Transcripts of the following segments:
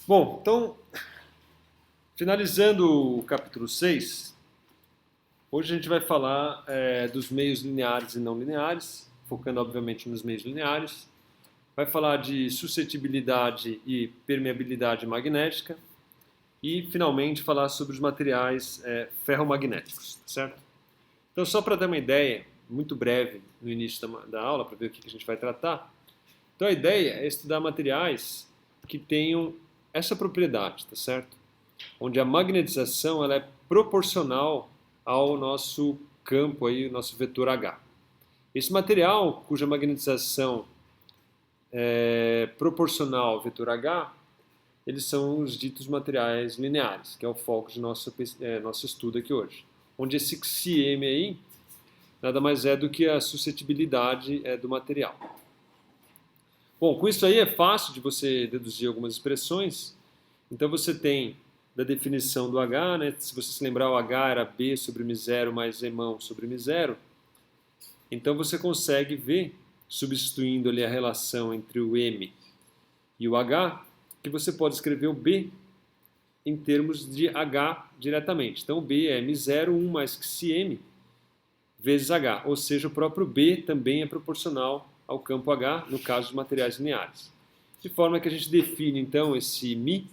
Bom, então, finalizando o capítulo 6, hoje a gente vai falar dos meios lineares e não lineares, focando obviamente nos meios lineares. Vai falar de suscetibilidade e permeabilidade magnética e, finalmente, falar sobre os materiais ferromagnéticos, certo? Então, só para ter uma ideia, muito breve no início da aula, para ver o que a gente vai tratar. Então, a ideia é estudar materiais que tenham essa propriedade, tá certo? Onde a magnetização ela é proporcional ao nosso campo, aí, o nosso vetor H. Esse material cuja magnetização é proporcional ao vetor H, eles são os ditos materiais lineares, que é o foco de nosso estudo aqui hoje. Onde esse XM aí nada mais é do que a suscetibilidade do material. Bom, com isso aí é fácil de você deduzir algumas expressões. Então você tem da definição do H, né? Se você se lembrar, o H era B sobre μ0 mais Emão sobre μ0. Então você consegue ver, substituindo ali a relação entre o M e o H, que você pode escrever o B em termos de H diretamente. Então o B é μ0, 1 mais XM vezes H, ou seja, o próprio B também é proporcional ao campo H, no caso de materiais lineares. De forma que a gente define então esse μ,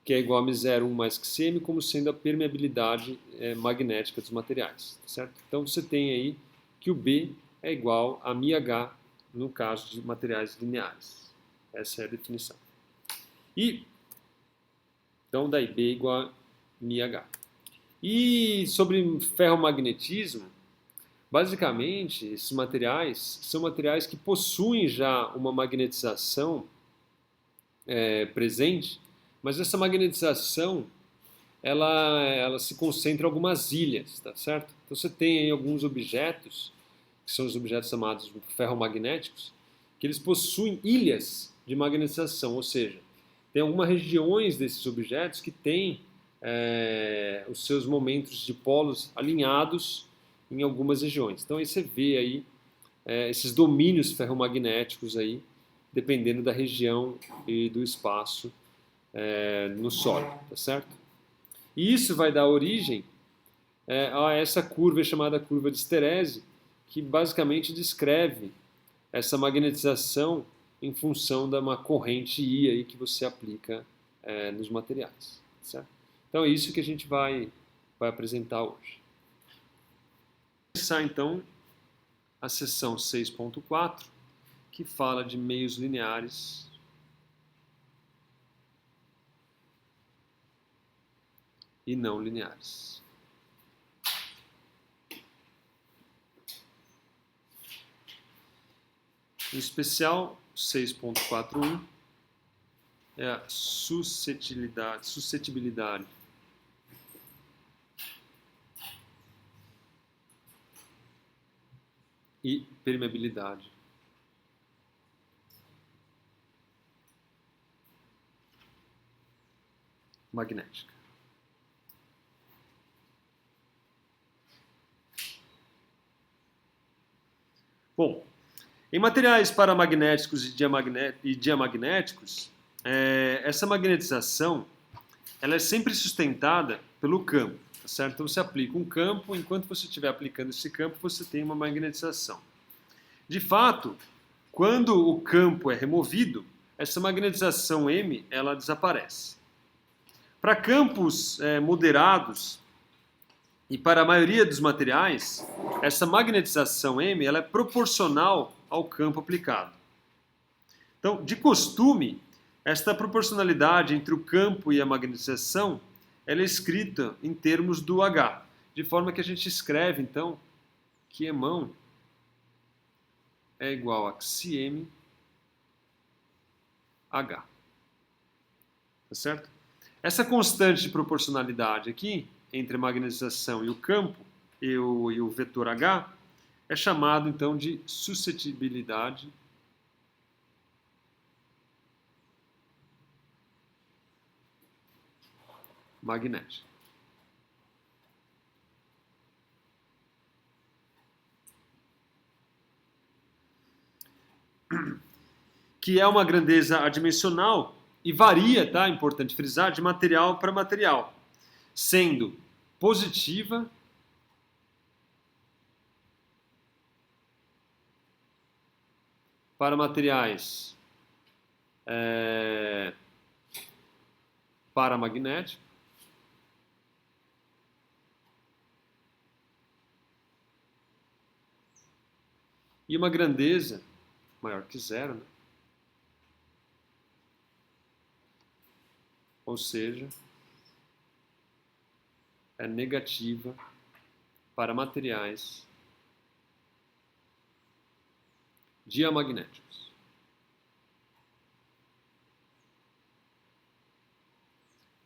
que é igual a μ0, 1 mais XM, como sendo a permeabilidade magnética dos materiais, certo? Então você tem aí que o B é igual a μH no caso de materiais lineares. Essa é a definição. E então daí B é igual a μH. E sobre ferromagnetismo, basicamente esses materiais são materiais que possuem já uma magnetização presente, mas essa magnetização ela se concentra em algumas ilhas, tá certo? Então você tem aí alguns objetos, que são os objetos chamados ferromagnéticos, que eles possuem ilhas de magnetização, ou seja, tem algumas regiões desses objetos que têm os seus momentos de polos alinhados em algumas regiões. Então aí você vê aí esses domínios ferromagnéticos aí, dependendo da região e do espaço no sólido, tá certo? E isso vai dar origem a essa curva chamada curva de Esterese, que basicamente descreve essa magnetização em função de uma corrente I aí que você aplica nos materiais, certo? Então é isso que a gente vai apresentar hoje. Vamos começar então a seção 6.4, que fala de meios lineares e não lineares. Em especial, 6.41 é a suscetibilidade e permeabilidade magnética. Bom, em materiais paramagnéticos e diamagnéticos, essa magnetização ela é sempre sustentada pelo campo, tá certo? Então você aplica um campo, enquanto você estiver aplicando esse campo, você tem uma magnetização. De fato, quando o campo é removido, essa magnetização M ela desaparece. Para campos moderados e para a maioria dos materiais, essa magnetização M ela é proporcional ao campo aplicado. Então, de costume, esta proporcionalidade entre o campo e a magnetização ela é escrita em termos do H, de forma que a gente escreve, então, que Emão é igual a XM H. Tá certo? Essa constante de proporcionalidade aqui, entre a magnetização e o campo, e o vetor H, é chamado então de suscetibilidade magnética. Que é uma grandeza adimensional E varia, tá? Importante frisar, de material para material, sendo positiva para materiais paramagnéticos e uma grandeza maior que zero, né? Ou seja, é negativa para materiais diamagnéticos.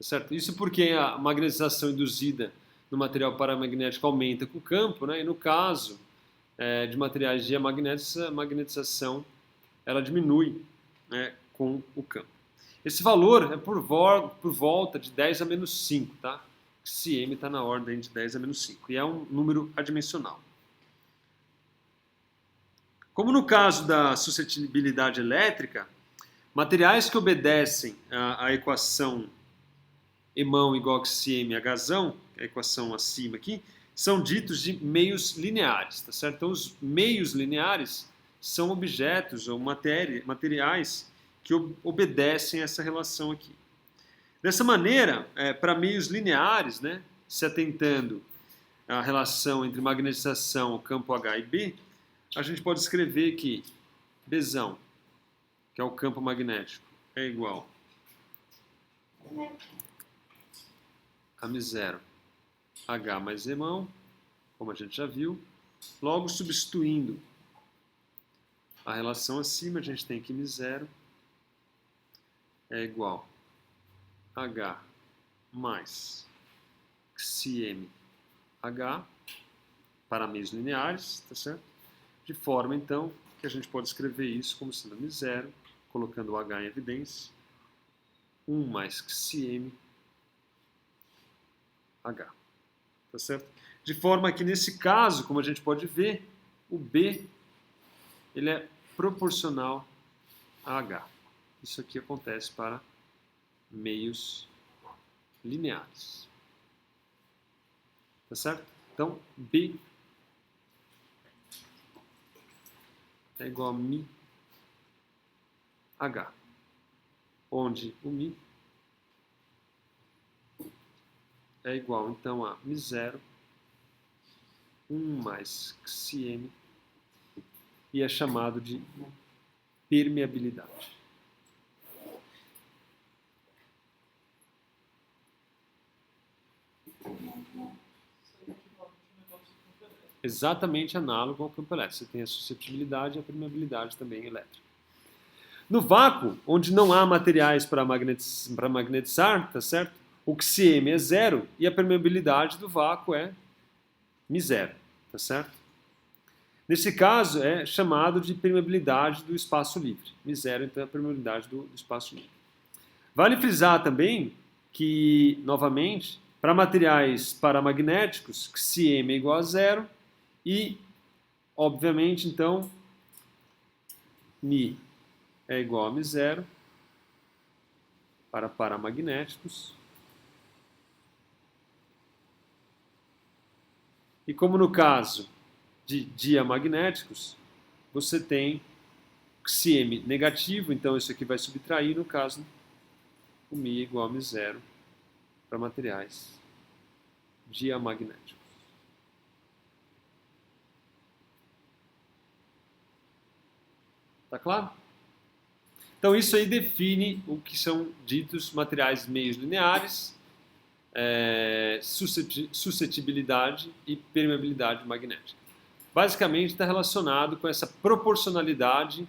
Certo? Isso porque a magnetização induzida no material paramagnético aumenta com o campo, né? E no caso de materiais diamagnéticos, a magnetização ela diminui, né, com o campo. Esse valor é por volta de 10 a menos 5, tá? Cm está na ordem de 10 a menos 5 e é um número adimensional. Como no caso da suscetibilidade elétrica, materiais que obedecem à equação Emão igual a Cm Hzão, a equação acima aqui, são ditos de meios lineares, tá certo? Então, os meios lineares são objetos ou materiais que obedecem a essa relação aqui. Dessa maneira, para meios lineares, né, se atentando à relação entre magnetização, campo H e B, a gente pode escrever que Bzão, que é o campo magnético, é igual a μ0 H mais Emão, como a gente já viu. Logo, substituindo a relação acima, a gente tem que μ0 é igual a H mais Cm H para meios lineares, tá certo? De forma, então, que a gente pode escrever isso como sendo μ0, colocando o H em evidência, 1 mais Cm H. Tá certo? De forma que, nesse caso, como a gente pode ver, o B ele é proporcional a H. Isso aqui acontece para meios lineares. Tá certo? Então, B é igual a μ H, onde o μ é igual, então, a μ0, 1 mais Cm, e é chamado de permeabilidade. Exatamente análogo ao campo elétrico. Você tem a suscetibilidade e a permeabilidade também elétrica. No vácuo, onde não há materiais para magnetizar, tá certo? O Cm é zero e a permeabilidade do vácuo é μ0, tá certo? Nesse caso, é chamado de permeabilidade do espaço livre. μ0, então, é a permeabilidade do espaço livre. Vale frisar também que, novamente, para materiais paramagnéticos, Cm é igual a zero e, obviamente, então, μ é igual a μ0 para paramagnéticos. E como no caso de diamagnéticos, você tem Cm negativo, então isso aqui vai subtrair, no caso, o μ igual a μ0 para materiais diamagnéticos. Tá claro? Então isso aí define o que são ditos materiais meios lineares, suscetibilidade e permeabilidade magnética. Basicamente está relacionado com essa proporcionalidade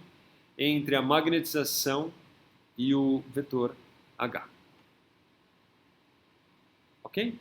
entre a magnetização e o vetor H. Ok?